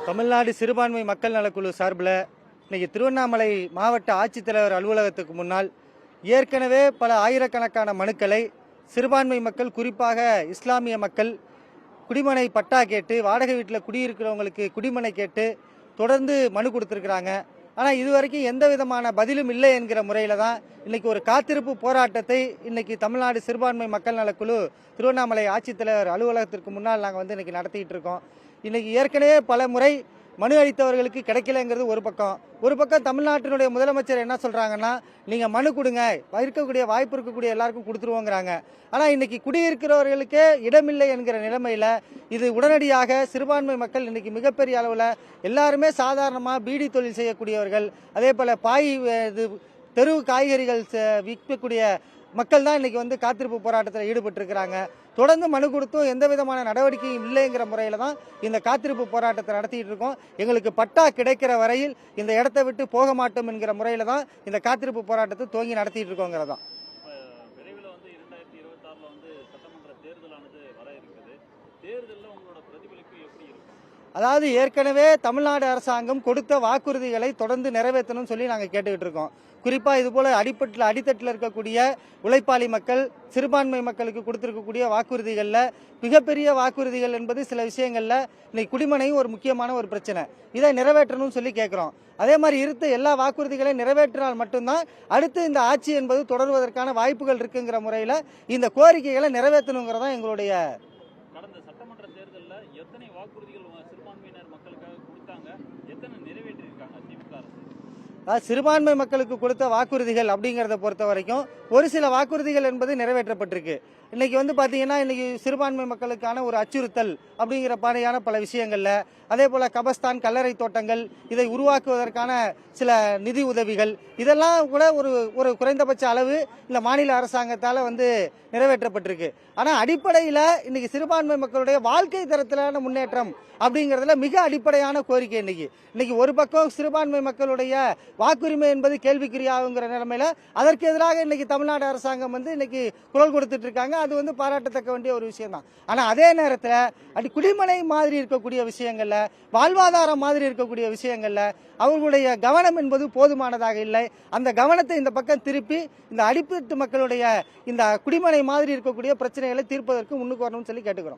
தமிழ்நாடு சிறுபான்மை மக்கள் நலக்குழு சார்பில் இன்னைக்கு திருவண்ணாமலை மாவட்ட ஆட்சித்தலைவர் அலுவலகத்துக்கு முன்னால் ஏற்கனவே பல ஆயிரக்கணக்கான மனுக்களை சிறுபான்மை மக்கள், குறிப்பாக இஸ்லாமிய மக்கள் குடிமனை பட்டா கேட்டு, வாடகை வீட்டில் குடியிருக்கிறவங்களுக்கு குடிமனை கேட்டு தொடர்ந்து மனு கொடுத்துருக்குறாங்க. ஆனால் இதுவரைக்கும் எந்த விதமான பதிலும் இல்லை என்கிற முறையில் தான் இன்றைக்கி ஒரு காத்திருப்பு போராட்டத்தை இன்றைக்கி தமிழ்நாடு சிறுபான்மை மக்கள் நலக்குழு திருவண்ணாமலை ஆட்சித்தலைவர் அலுவலகத்திற்கு முன்னால் நாங்கள் இன்றைக்கி நடத்திக்கிட்டு இருக்கோம். இன்றைக்கி ஏற்கனவே பல முறை மனு அளித்தவர்களுக்கு கிடைக்கலங்கிறது ஒரு பக்கம் தமிழ்நாட்டினுடைய முதலமைச்சர் என்ன சொல்கிறாங்கன்னா, நீங்கள் மனு கொடுங்க, வாய்ப்பு இருக்கக்கூடிய எல்லாருக்கும் கொடுத்துருவோங்கிறாங்க. ஆனால் இன்றைக்கி குடியிருக்கிறவர்களுக்கே இடமில்லை என்கிற நிலைமையில் இது உடனடியாக சிறுபான்மை மக்கள் இன்றைக்கி மிகப்பெரிய அளவில் எல்லாருமே சாதாரணமாக பீடி தொழில் செய்யக்கூடியவர்கள், அதே போல் தெருவு காய்கறிகள் விற்கக்கூடிய மக்கள் தான் இன்றைக்கி காத்திருப்பு போராட்டத்தில் ஈடுபட்டிருக்கிறாங்க. தொடர்ந்து மனு கொடுத்தும் எந்த விதமான நடவடிக்கையும் இல்லைங்கிற முறையில் தான் இந்த காத்திருப்பு போராட்டத்தை நடத்திட்டு இருக்கோம். எங்களுக்கு பட்டா கிடைக்கிற வரையில் இந்த இடத்தை விட்டு போக மாட்டோம் என்கிற முறையில் தான் இந்த காத்திருப்பு போராட்டத்தை துவங்கி நடத்திட்டு இருக்கோங்கிறதான். விரைவில் 2026 சட்டமன்ற தேர்தலானது வர இருக்குது. தேர்தலில் உங்களோட பிரதிபலிப்பு எப்படி இருக்கும்? அதாவது ஏற்கனவே தமிழ்நாடு அரசாங்கம் கொடுத்த வாக்குறுதிகளை தொடர்ந்து நிறைவேற்றணும்னு சொல்லி நாங்கள் கேட்டுக்கிட்டு இருக்கோம். குறிப்பாக இதுபோல் அடித்தட்டில் இருக்கக்கூடிய உழைப்பாளி மக்கள், சிறுபான்மை மக்களுக்கு கொடுத்துருக்கக்கூடிய வாக்குறுதிகளில் மிகப்பெரிய வாக்குறுதிகள் என்பது சில விஷயங்களில் இன்னைக்கு குடிமனையும் ஒரு முக்கியமான ஒரு பிரச்சனை. இதை நிறைவேற்றணும்னு சொல்லி கேட்குறோம். அதே மாதிரி இருந்த எல்லா வாக்குறுதிகளையும் நிறைவேற்றினால் மட்டும்தான் அடுத்து இந்த ஆட்சி என்பது தொடர்வதற்கான வாய்ப்புகள் இருக்குங்கிற முறையில் இந்த கோரிக்கைகளை நிறைவேற்றணுங்கிறதான் எங்களுடைய. கடந்த சட்டமன்ற தேர்தலில் எத்தனை வாக்குறுதிகள் சிறுபான்மையினர் மக்களுக்காக கொடுத்தாங்க, எத்தனை நிறைவேற்றியிருக்காங்க திமுக அரசு? சிறுபான்மை மக்களுக்கு கொடுத்த வாக்குறுதிகள் அப்படிங்கிறத பொறுத்த வரைக்கும் ஒரு சில வாக்குறுதிகள் என்பது நிறைவேற்றப்பட்டிருக்கு. இன்னைக்கு பார்த்தீங்கன்னா, இன்னைக்கு சிறுபான்மை மக்களுக்கான ஒரு அச்சுறுத்தல் அப்படிங்கிற பாணியான பல விஷயங்கள்ல, அதே போல கபஸ்தான், கல்லறை தோட்டங்கள் இதை உருவாக்குவதற்கான சில நிதி உதவிகள், இதெல்லாம் கூட ஒரு குறைந்தபட்ச அளவு இந்த மாநில அரசாங்கத்தால் நிறைவேற்றப்பட்டிருக்கு. ஆனால் அடிப்படையில் இன்னைக்கு சிறுபான்மை மக்களுடைய வாழ்க்கை தரத்திலான முன்னேற்றம் அப்படிங்கிறதுல மிக அடிப்படையான கோரிக்கை. இன்னைக்கு ஒரு பக்கம் சிறுபான்மை மக்களுடைய வாக்குரிமை என்பது கேள்விக்குறியாகுங்கிற நிலைமையில அதற்கு எதிராக இன்னைக்கு தமிழ்நாடு அரசாங்கம் இன்னைக்கு குரல் கொடுத்துட்டு இருக்காங்க. அது பாராட்டத்தக்க வேண்டிய ஒரு விஷயம் தான். ஆனால் அதே நேரத்தில் குடிமனை மாதிரி இருக்கக்கூடிய விஷயங்கள்ல, வாழ்வாதாரம் மாதிரி இருக்கக்கூடிய விஷயங்கள்ல அவர்களுடைய கவனம் என்பது போதுமானதாக இல்லை. அந்த கவனத்தை இந்த பக்கம் திருப்பி இந்த அடிப்பட்டு மக்களுடைய இந்த குடிமனை மாதிரி இருக்கக்கூடிய பிரச்சனைகளை தீர்ப்பதற்கு முன்னுக்கு வரணும்னு சொல்லி கேட்டுக்கிறோம்.